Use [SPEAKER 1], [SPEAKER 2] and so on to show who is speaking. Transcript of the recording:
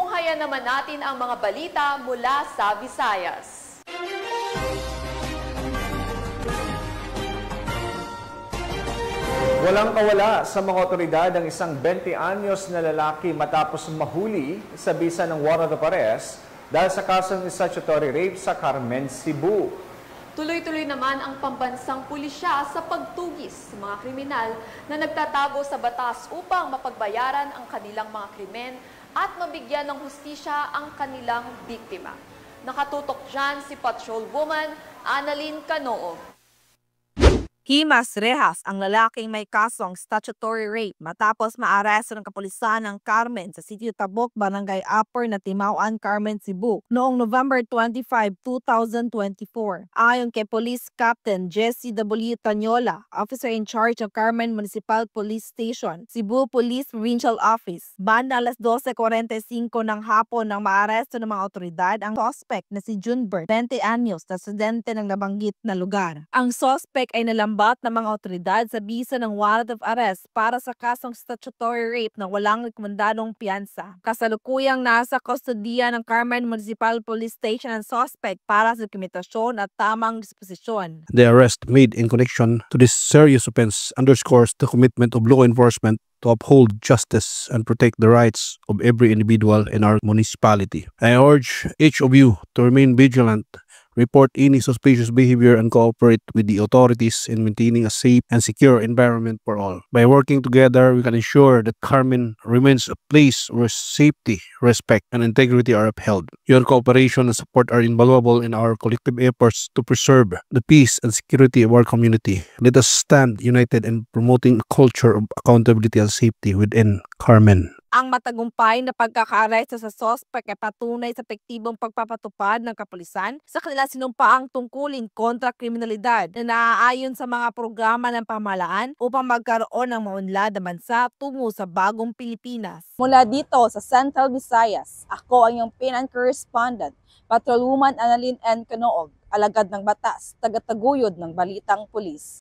[SPEAKER 1] Tunghayan naman natin ang mga balita mula sa Visayas.
[SPEAKER 2] Walang kawala sa mga otoridad ang isang 20 anyos na lalaki matapos mahuli sa bisa ng warrant of arrest dahil sa kasong statutory rape sa Carmen, Cebu.
[SPEAKER 1] Tuloy-tuloy naman ang pambansang pulisya sa pagtugis sa mga kriminal na nagtatago sa batas upang mapagbayaran ang kanilang mga krimen at mabigyan ng hustisya ang kanilang biktima. Nakatutok dyan si Patrolwoman Annalyn Canoo.
[SPEAKER 3] Himas rehas ang lalaking may kasong statutory rape matapos maaresto ng kapulisan ng Carmen sa Sitio Tabok, Barangay Upper na Timauan, Carmen, Cebu noong November 25, 2024. Ayon kay Police Captain Jesse W. Tanyola, Officer in Charge of Carmen Municipal Police Station, Cebu Police Provincial Office, banda alas 12:45 ng hapon nang maaresto ng mga otoridad ang suspect na si Junbert, 20 anyos, na residente ng nabanggit na lugar. Ang suspect ay nalambat ng mga otoridad sa bisa ng warrant of arrest para sa kasong statutory rape na walang rekomendadong piyansa. Kasalukuyang nasa kustodiya ng Carmen Municipal Police Station ang suspect para sa dokumentasyon at tamang disposisyon.
[SPEAKER 4] The arrest made in connection to this serious offense underscores the commitment of law enforcement to uphold justice and protect the rights of every individual in our municipality. I urge each of you to remain vigilant, report any suspicious behavior, and cooperate with the authorities in maintaining a safe and secure environment for all. By working together, we can ensure that Carmen remains a place where safety, respect, and integrity are upheld. Your cooperation and support are invaluable in our collective efforts to preserve the peace and security of our community. Let us stand united in promoting a culture of accountability and safety within Carmen.
[SPEAKER 3] Ang matagumpay na pagkakaaresto sa suspect ay patunay sa epektibong pagpapatupad ng kapulisan sa kanilang sinumpaang tungkulin kontra kriminalidad na naaayon sa mga programa ng pamahalaan upang magkaroon ng maunlad na bansa tungo sa bagong Pilipinas.
[SPEAKER 5] Mula dito sa Central Visayas, ako ang iyong PNN correspondent, Patrolwoman Annalyn N. Canoog, alagad ng batas, tagataguyod ng Balitang Pulis.